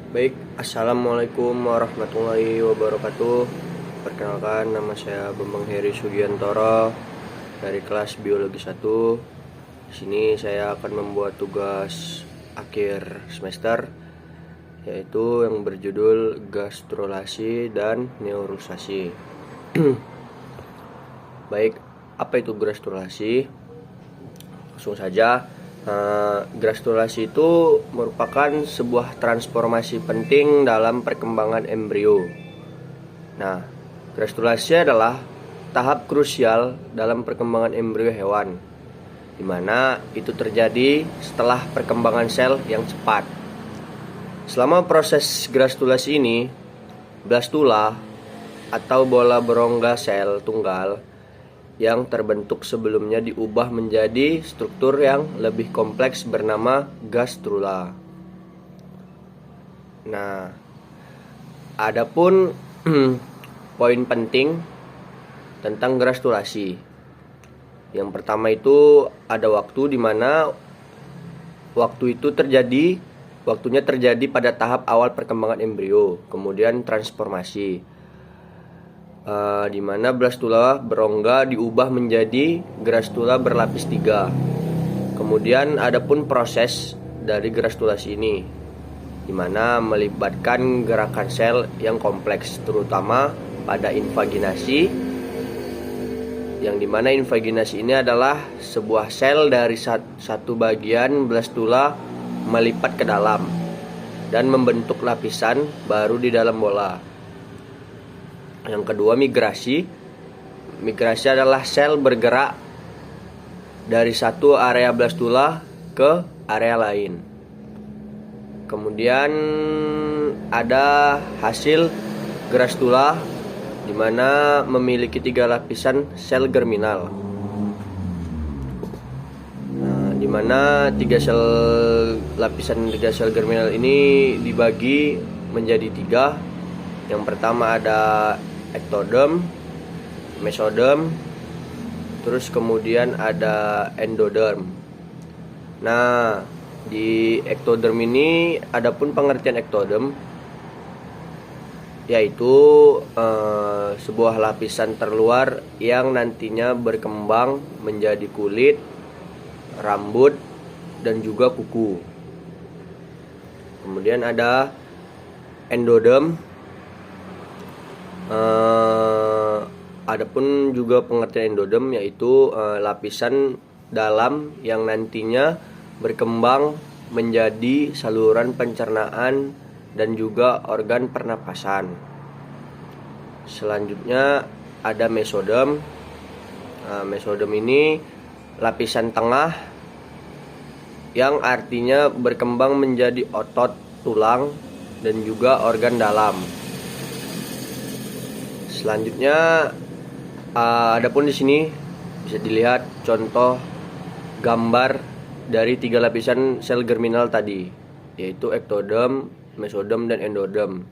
Baik, Assalamualaikum warahmatullahi wabarakatuh. Perkenalkan, nama saya Bambang Heri Sugiantoro dari kelas Biologi 1. Di sini saya akan membuat tugas akhir semester, yaitu yang berjudul gastrulasi dan neurusasi. Baik, apa itu gastrulasi? Langsung saja. Gastrulasi itu merupakan sebuah transformasi penting dalam perkembangan embrio. Nah, gastrulasi adalah tahap krusial dalam perkembangan embrio hewan, di mana itu terjadi setelah perkembangan sel yang cepat. Selama proses gastrulasi ini, blastula atau bola berongga sel tunggal yang terbentuk sebelumnya diubah menjadi struktur yang lebih kompleks bernama gastrula. Nah, adapun poin penting tentang gastrulasi. Yang pertama itu ada waktu di mana waktunya terjadi pada tahap awal perkembangan embrio, kemudian transformasi. Di mana blastula berongga diubah menjadi gastrula berlapis 3. Kemudian adapun proses dari gastrulasi ini, di mana melibatkan gerakan sel yang kompleks, terutama pada invaginasi, yang dimana invaginasi ini adalah sebuah sel dari satu bagian blastula melipat ke dalam dan membentuk lapisan baru di dalam bola. Yang kedua, migrasi. Migrasi adalah sel bergerak dari satu area blastula ke area lain. Kemudian ada hasil gastrula, di mana memiliki 3 lapisan sel germinal. Nah, di mana 3 sel germinal ini dibagi menjadi 3. Yang pertama ada ectoderm, mesoderm, terus kemudian ada endoderm. Nah, di ectoderm ini adapun pengertian ectoderm yaitu sebuah lapisan terluar yang nantinya berkembang menjadi kulit, rambut, dan juga kuku. Kemudian ada endoderm. Adapun juga pengertian endoderm yaitu lapisan dalam yang nantinya berkembang menjadi saluran pencernaan dan juga organ pernapasan. Selanjutnya ada mesoderm. Mesoderm ini lapisan tengah yang artinya berkembang menjadi otot, tulang, dan juga organ dalam. Selanjutnya, adapun di sini bisa dilihat contoh gambar dari 3 lapisan sel germinal tadi, yaitu ectoderm, mesoderm, dan endoderm.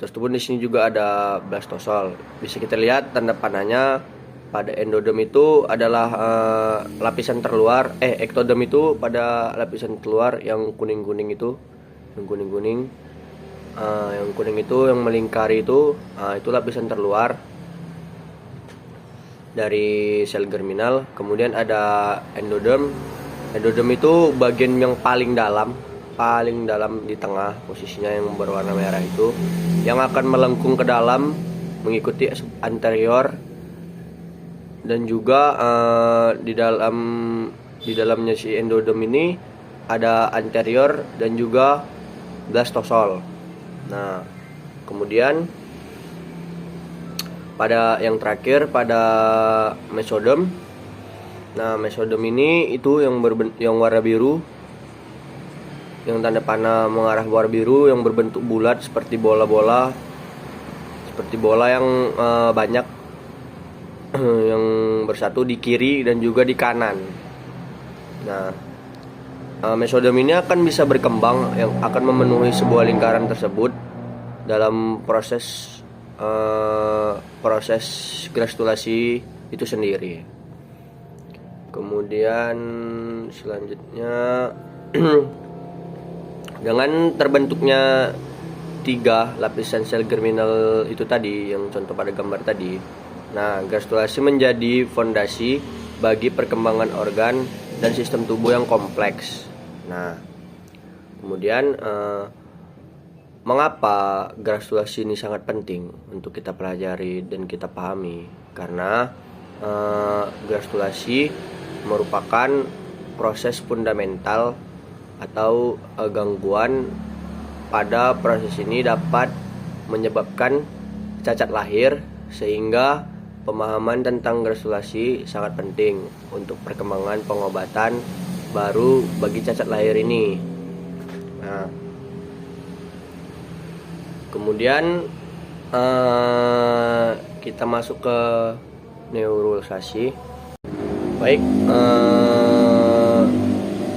Terus di sini juga ada blastosol. Bisa kita lihat tanda panahnya. Pada endoderm itu adalah lapisan terluar. Ectoderm itu pada lapisan terluar yang kuning-kuning itu, yang kuning-kuning. Yang kuning itu yang melingkari itu lapisan terluar dari sel germinal. Kemudian ada endoderm. Endoderm itu bagian yang paling dalam di tengah, posisinya yang berwarna merah itu, yang akan melengkung ke dalam mengikuti anterior, dan juga di dalamnya si endoderm ini ada anterior dan juga blastosol. Nah, kemudian pada yang terakhir pada mesoderm. Nah, mesoderm ini itu yang warna biru, yang tanda panah mengarah warna biru, yang berbentuk bulat seperti bola yang banyak yang bersatu di kiri dan juga di kanan. Nah, mesoderm ini akan bisa berkembang yang akan memenuhi sebuah lingkaran tersebut dalam proses gastrulasi itu sendiri. Kemudian selanjutnya Dengan terbentuknya 3 lapisan sel germinal itu tadi, yang contoh pada gambar tadi. Nah, granulasi menjadi fondasi bagi perkembangan organ dan sistem tubuh yang kompleks. Nah, kemudian mengapa granulasi ini sangat penting untuk kita pelajari dan kita pahami? Karena granulasi merupakan proses fundamental atau gangguan pada proses ini dapat menyebabkan cacat lahir, sehingga pemahaman tentang granulasi sangat penting untuk perkembangan pengobatan baru bagi cacat lahir ini. Nah, kemudian kita masuk ke neuralisasi. Baik,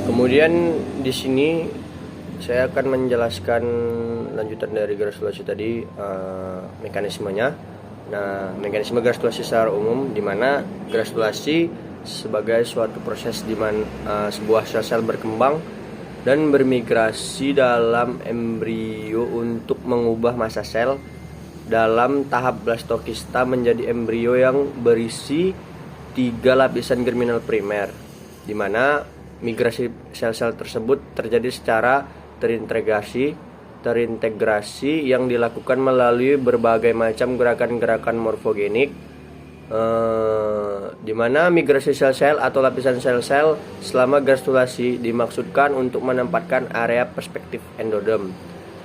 kemudian di sini saya akan menjelaskan lanjutan dari granulasi tadi, mekanismenya. Nah, mekanisme granulasi secara umum, di mana granulasi sebagai suatu proses di mana sebuah sel-sel berkembang dan bermigrasi dalam embrio untuk mengubah massa sel dalam tahap blastokista menjadi embrio yang berisi 3 lapisan germinal primer, di mana migrasi sel-sel tersebut terjadi secara terintegrasi yang dilakukan melalui berbagai macam gerakan-gerakan morfogenik, di mana migrasi sel-sel atau lapisan sel-sel selama granulasi dimaksudkan untuk menempatkan area perspektif endoderm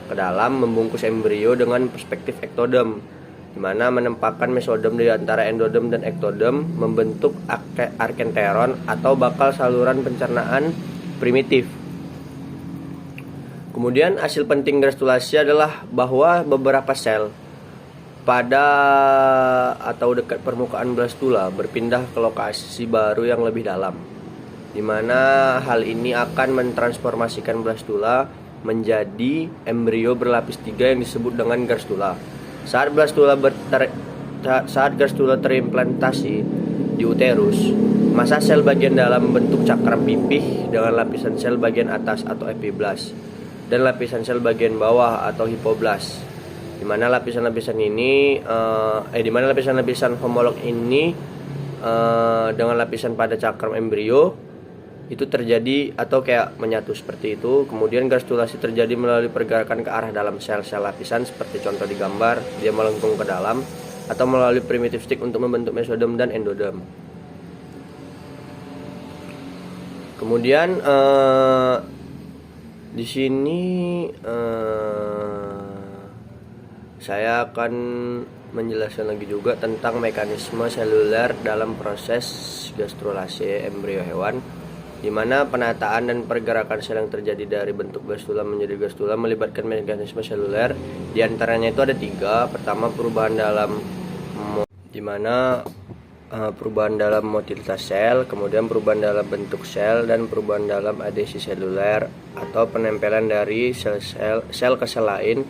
ke dalam membungkus embrio dengan perspektif ektoderm, di mana menempatkan mesoderm di antara endoderm dan ektoderm membentuk arkenteron atau bakal saluran pencernaan primitif. Kemudian hasil penting granulasi adalah bahwa beberapa sel pada atau dekat permukaan blastula berpindah ke lokasi baru yang lebih dalam, di mana hal ini akan mentransformasikan blastula menjadi embrio berlapis 3 yang disebut dengan granula. Saat granula terimplementasi di uterus, massa sel bagian dalam bentuk cakram pipih dengan lapisan sel bagian atas atau epiblast dan lapisan sel bagian bawah atau hipoblast. Di mana lapisan-lapisan homolog ini dengan lapisan pada cakram embrio itu terjadi atau kayak menyatu seperti itu. Kemudian granulasi terjadi melalui pergerakan ke arah dalam sel-sel lapisan seperti contoh di gambar, dia melengkung ke dalam, atau melalui primitive stick untuk membentuk mesoderm dan endoderm. Kemudian di sini saya akan menjelaskan lagi juga tentang mekanisme seluler dalam proses gastrulasi embrio hewan, di mana penataan dan pergerakan sel yang terjadi dari bentuk blastula menjadi gastrula melibatkan mekanisme seluler. Di antaranya itu ada 3. Pertama, perubahan dalam perubahan dalam motilitas sel, kemudian perubahan dalam bentuk sel, dan perubahan dalam adhesi seluler atau penempelan dari sel ke sel lain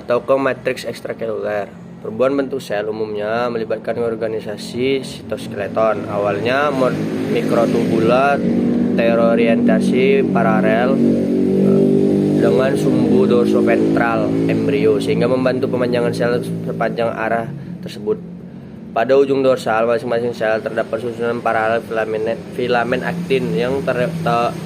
atau ke matriks ekstraseluler. Perubahan bentuk sel umumnya melibatkan organisasi sitoskeleton. Awalnya mikrotubula terorientasi paralel dengan sumbu dorsoventral embrio sehingga membantu pemanjangan sel sepanjang arah tersebut. Pada ujung dorsal masing-masing sel terdapat susunan paralel filamen aktin yang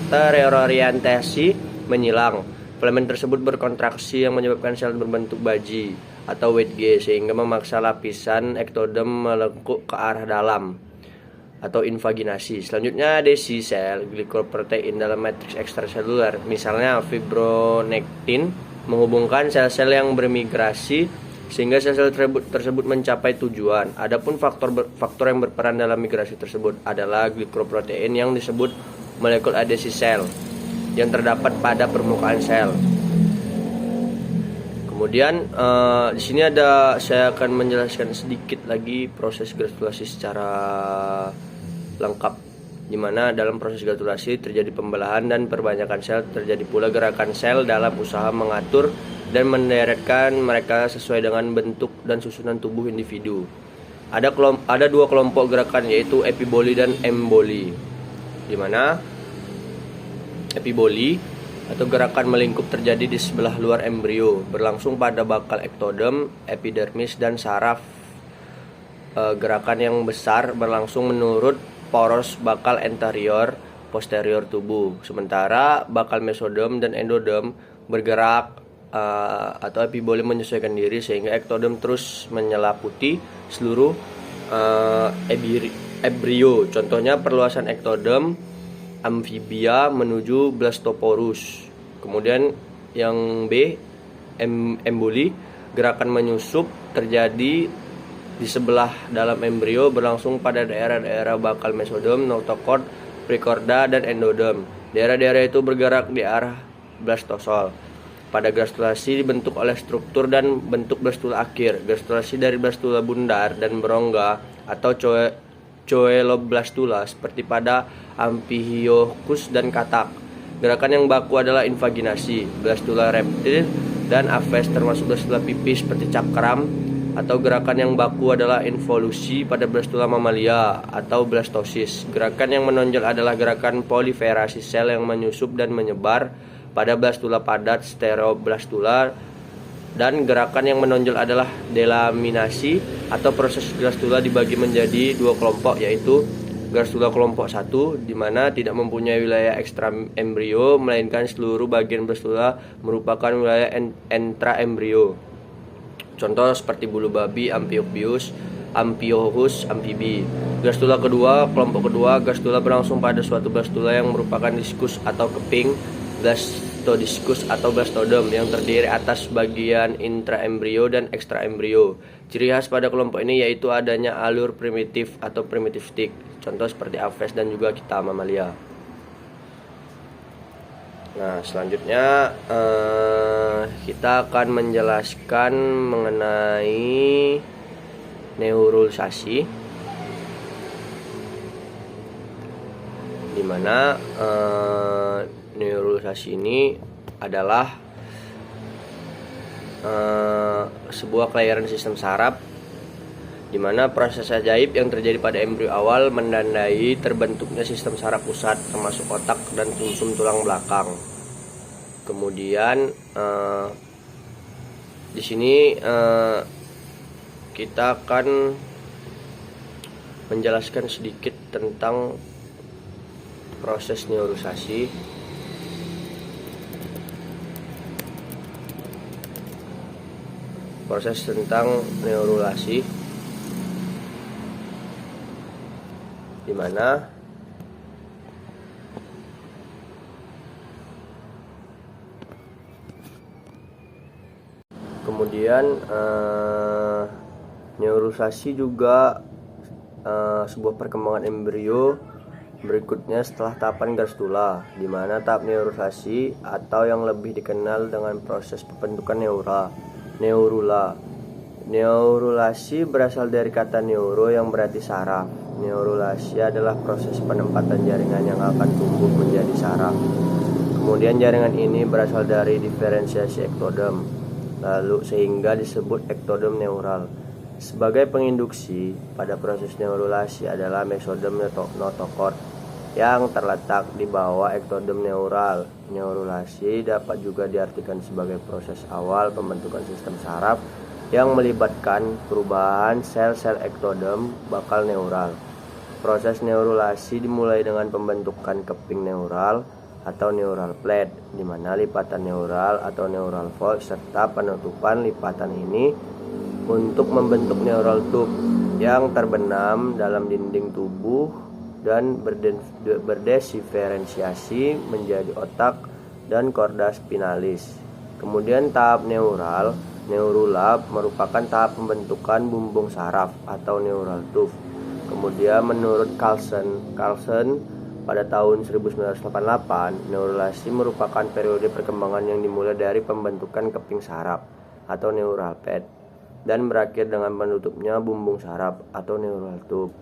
terorientasi menyilang. Filamen tersebut berkontraksi yang menyebabkan sel berbentuk baji atau weight gain sehingga memaksa lapisan ektoderm melengkung ke arah dalam atau invaginasi. Selanjutnya adhesi sel glikoprotein dalam matriks ekstraseluler, misalnya fibronektin, menghubungkan sel-sel yang bermigrasi sehingga sel-sel tersebut mencapai tujuan. Adapun faktor yang berperan dalam migrasi tersebut adalah glikoprotein yang disebut molekul adhesi sel yang terdapat pada permukaan sel. Kemudian di sini saya akan menjelaskan sedikit lagi proses granulasi secara lengkap, di mana dalam proses granulasi terjadi pembelahan dan perbanyakan sel, terjadi pula gerakan sel dalam usaha mengatur dan menderetkan mereka sesuai dengan bentuk dan susunan tubuh individu. Ada 2 kelompok gerakan, yaitu epiboli dan emboli, di mana epiboli atau gerakan melingkup terjadi di sebelah luar embrio, berlangsung pada bakal ektoderm, epidermis, dan saraf. Gerakan yang besar berlangsung menurut poros bakal anterior posterior tubuh, sementara bakal mesoderm dan endoderm bergerak atau epibole menyesuaikan diri sehingga ektoderm terus menyelimuti seluruh embrio. Contohnya perluasan ektoderm amfibia menuju blastoporus. Kemudian yang B, emboli, gerakan menyusup terjadi di sebelah dalam embrio berlangsung pada daerah-daerah bakal mesoderm, notochord, precorda, dan endoderm. Daerah-daerah itu bergerak di arah blastosol. Pada granulasi dibentuk oleh struktur dan bentuk blastula akhir. Granulasi dari blastula bundar dan berongga atau coeloblastula seperti pada Amphiococcus dan katak. Gerakan yang baku adalah invaginasi, blastula reptil dan aves termasuk blastula pipis seperti cakram, atau gerakan yang baku adalah involusi pada blastula mamalia atau blastosis. Gerakan yang menonjol adalah gerakan proliferasi sel yang menyusup dan menyebar pada blastula padat stereoblastula, dan gerakan yang menonjol adalah delaminasi atau proses blastula dibagi menjadi dua kelompok, yaitu blastula kelompok 1 di mana tidak mempunyai wilayah ekstra embrio melainkan seluruh bagian blastula merupakan wilayah intraembrio. Contoh seperti bulu babi, Amphibius, Amphiococcus, amfibi. Blastula kedua, kelompok kedua, blastula berlangsung pada suatu blastula yang merupakan diskus atau keping, blastodiskus atau blastoderm yang terdiri atas bagian intraembrio dan ekstraembrio. Ciri khas pada kelompok ini yaitu adanya alur primitif atau primitive stick. Contoh seperti aves dan juga kita mamalia. Nah, selanjutnya kita akan menjelaskan mengenai neuralisasi, di mana neuralisasi ini adalah sebuah kelahiran sistem saraf, di mana proses ajaib yang terjadi pada embrio awal menandai terbentuknya sistem saraf pusat termasuk otak dan sumsum tulang belakang. Kemudian di sini kita akan menjelaskan sedikit tentang proses neuralisasi. Proses tentang neuralisasi, di mana kemudian neuralisasi juga sebuah perkembangan embrio berikutnya setelah tahapan gastrula, di mana tahap neuralisasi atau yang lebih dikenal dengan proses pembentukan neurula. Neurulasi berasal dari kata neuro yang berarti saraf. Neurulasi adalah proses penempatan jaringan yang akan tumbuh menjadi saraf. Kemudian jaringan ini berasal dari diferensiasi ektoderm, lalu sehingga disebut ektoderm neural. Sebagai penginduksi pada proses neurulasi adalah mesoderm notochord yang terletak di bawah ektoderm neural. Neurulasi dapat juga diartikan sebagai proses awal pembentukan sistem saraf yang melibatkan perubahan sel-sel ektoderm bakal neural. Proses neurulasi dimulai dengan pembentukan keping neural atau neural plate, di mana lipatan neural atau neural fold serta penutupan lipatan ini untuk membentuk neural tube yang terbenam dalam dinding tubuh dan berdifferensiasi menjadi otak dan korda spinalis. Kemudian tahap neurula merupakan tahap pembentukan bumbung saraf atau neural tube. Kemudian menurut Carlson pada tahun 1988, neurulasi merupakan periode perkembangan yang dimulai dari pembentukan keping saraf atau neural pad dan berakhir dengan penutupnya bumbung saraf atau neural tube.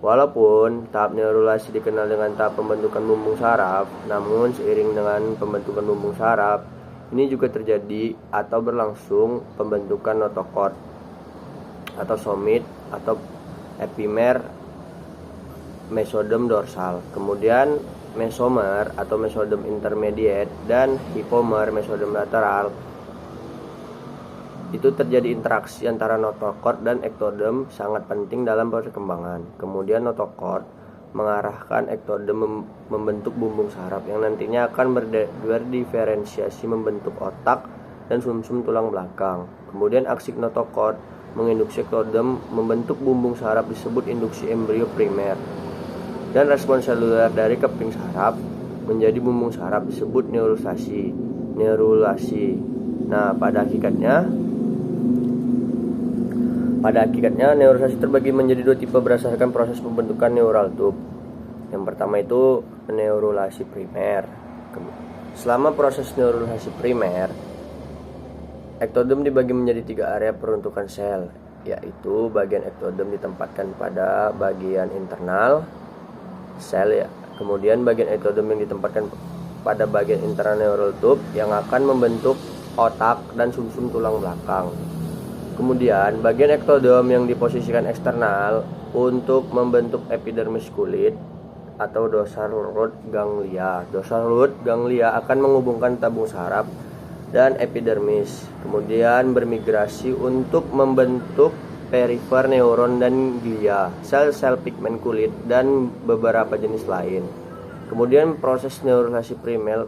Walaupun tahap neurulasi dikenal dengan tahap pembentukan bumbung saraf, namun seiring dengan pembentukan bumbung saraf, ini juga terjadi atau berlangsung pembentukan notochord atau somit atau epimer mesoderm dorsal. Kemudian mesomer atau mesodem intermediate dan hipomer mesodem lateral, itu terjadi interaksi antara notochord dan ektodem sangat penting dalam perkembangan. Kemudian notochord mengarahkan ektodem membentuk bumbung saraf yang nantinya akan berdiferensiasi membentuk otak dan sumsum tulang belakang. Kemudian aksi notochord menginduksi ektodem membentuk bumbung saraf disebut induksi embrio primer. Dan respon seluler dari keping saraf menjadi bumbung saraf disebut neurulasi. Nah, pada hakikatnya neuralisasi terbagi menjadi dua tipe berdasarkan proses pembentukan neural tube. Yang pertama itu neurulasi primer. Selama proses neuralisasi primer, ektodem dibagi menjadi 3 area peruntukan sel, yaitu bagian ektodem ditempatkan pada bagian internal sel ya. Kemudian bagian ektodem yang ditempatkan pada bagian internal neural tube yang akan membentuk otak dan sumsum tulang belakang. Kemudian bagian ektodem yang diposisikan eksternal untuk membentuk epidermis kulit atau dorsal root ganglia. Dorsal root ganglia akan menghubungkan tabung saraf dan epidermis. Kemudian bermigrasi untuk membentuk perifer neuron dan glia, sel-sel pigmen kulit dan beberapa jenis lain. Kemudian proses neuralisasi primer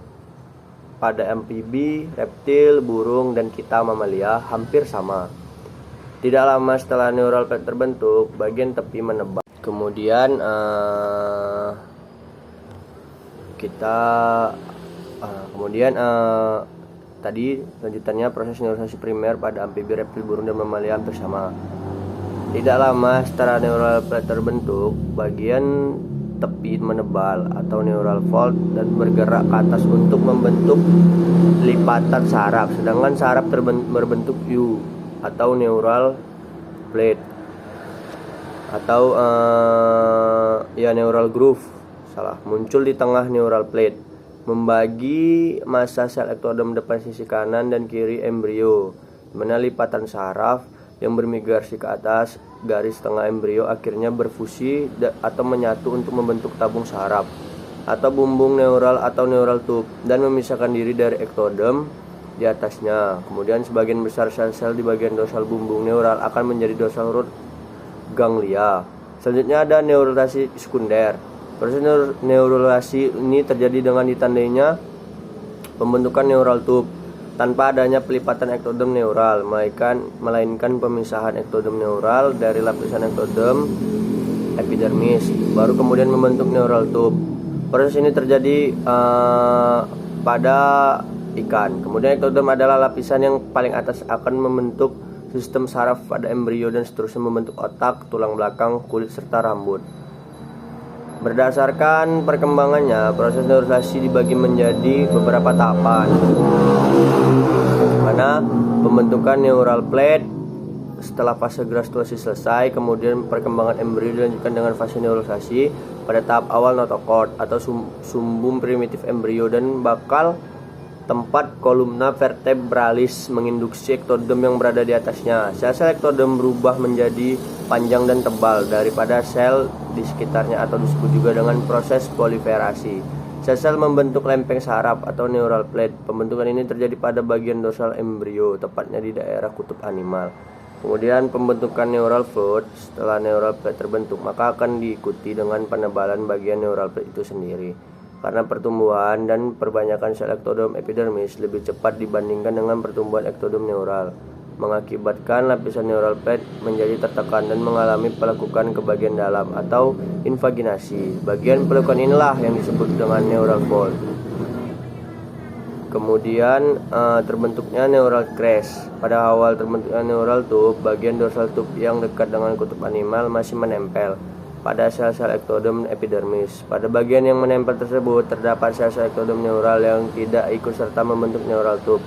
pada amfibi, reptil, burung, dan kita mamalia hampir sama. Tidak lama setelah neural plate terbentuk, bagian tepi menebal. Kemudian tadi lanjutannya proses neuralisasi primer pada amfibi, reptil, burung, dan mamalia hampir sama. Tidak lama setelah neural plate terbentuk, bagian tepi menebal atau neural fold dan bergerak ke atas untuk membentuk lipatan saraf, sedangkan saraf berbentuk U atau neural plate atau neural groove muncul di tengah neural plate, membagi massa sel ektodem depan sisi kanan dan kiri embrio, di mana lipatan saraf yang bermigrasi ke atas garis tengah embrio akhirnya berfusi atau menyatu untuk membentuk tabung saraf atau bumbung neural atau neural tube dan memisahkan diri dari ektodem di atasnya. Kemudian sebagian besar sel-sel di bagian dorsal bumbung neural akan menjadi dorsal root ganglia. Selanjutnya ada neuralisasi sekunder. Proses neuralisasi ini terjadi dengan ditandainya pembentukan neural tube tanpa adanya pelipatan ektodem neural, melainkan pemisahan ektodem neural dari lapisan ektodem epidermis, baru kemudian membentuk neural tube. Proses ini terjadi pada ikan. Kemudian ektodem adalah lapisan yang paling atas akan membentuk sistem saraf pada embrio dan seterusnya membentuk otak, tulang belakang, kulit, serta rambut. Berdasarkan perkembangannya, proses neuralisasi dibagi menjadi beberapa tahapan, mana pembentukan neural plate setelah fase granulasi selesai, kemudian perkembangan embrio dilanjutkan dengan fase neuralisasi pada tahap awal notochord atau sumbum primitif embrio dan bakal tempat kolumna vertebralis menginduksi ektodem yang berada di atasnya. Sel-sel ektodem berubah menjadi panjang dan tebal daripada sel di sekitarnya atau disebut juga dengan proses proliferasi. Sel-sel membentuk lempeng saraf atau neural plate. Pembentukan ini terjadi pada bagian dorsal embrio, tepatnya di daerah kutub animal. Kemudian pembentukan neural fold setelah neural plate terbentuk, maka akan diikuti dengan penebalan bagian neural plate itu sendiri. Karena pertumbuhan dan perbanyakan sel ektodem epidermis lebih cepat dibandingkan dengan pertumbuhan ektodem neural, mengakibatkan lapisan neural plate menjadi tertekan dan mengalami pelekukan ke bagian dalam atau invaginasi. Bagian pelekukan inilah yang disebut dengan neural fold. Kemudian terbentuknya neural crest. Pada awal terbentuknya neural tube, bagian dorsal tube yang dekat dengan kutub animal masih menempel pada sel-sel ektodem epidermis. Pada bagian yang menempel tersebut terdapat sel-sel ektodem neural yang tidak ikut serta membentuk neural tube.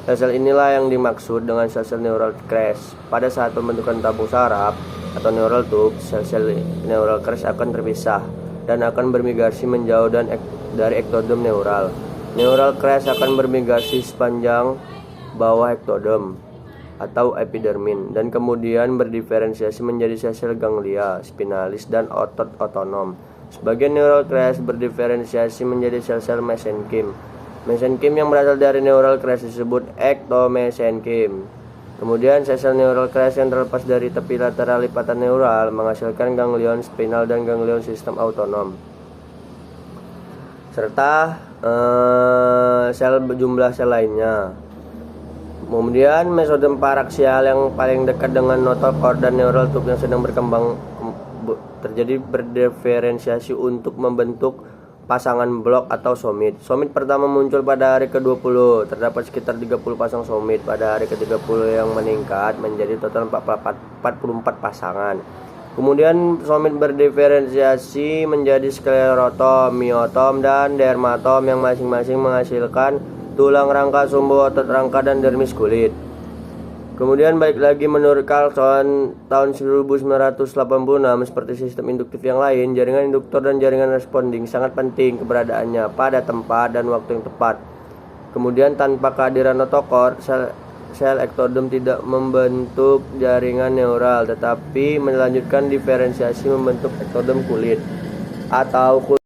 Sel-sel inilah yang dimaksud dengan sel-sel neural crest. Pada saat pembentukan tabung saraf atau neural tube, sel-sel neural crest akan terpisah dan akan bermigrasi menjauh dari ektodem neural. Neural crest akan bermigrasi sepanjang bawah ektodem atau epidermin dan kemudian berdiferensiasi menjadi sel-sel ganglia, spinalis, dan otot otonom. Sebagian neural crest berdiferensiasi menjadi sel-sel mesenkim. Mesenkim yang berasal dari neural crest disebut ektomesenkim. Kemudian sel-sel neural crest yang terlepas dari tepi lateral lipatan neural menghasilkan ganglion spinal dan ganglion sistem autonom, serta jumlah sel lainnya. Kemudian mesodem paraksial yang paling dekat dengan notochord dan neural tube yang sedang berkembang terjadi berdiferensiasi untuk membentuk pasangan blok atau somit. Somit pertama muncul pada hari ke-20. Terdapat sekitar 30 pasang somit. Pada hari ke-30 yang meningkat menjadi total 44 pasangan. Kemudian somit berdiferensiasi menjadi sklerotom, miotom, dan dermatom yang masing-masing menghasilkan tulang rangka, sumbu otot rangka, dan dermis kulit. Kemudian balik lagi menurut Carlson tahun 1986, seperti sistem induktif yang lain, jaringan induktor dan jaringan responding sangat penting keberadaannya pada tempat dan waktu yang tepat. Kemudian tanpa kehadiran notochord, sel ektodem tidak membentuk jaringan neural, tetapi melanjutkan diferensiasi membentuk ektodem kulit atau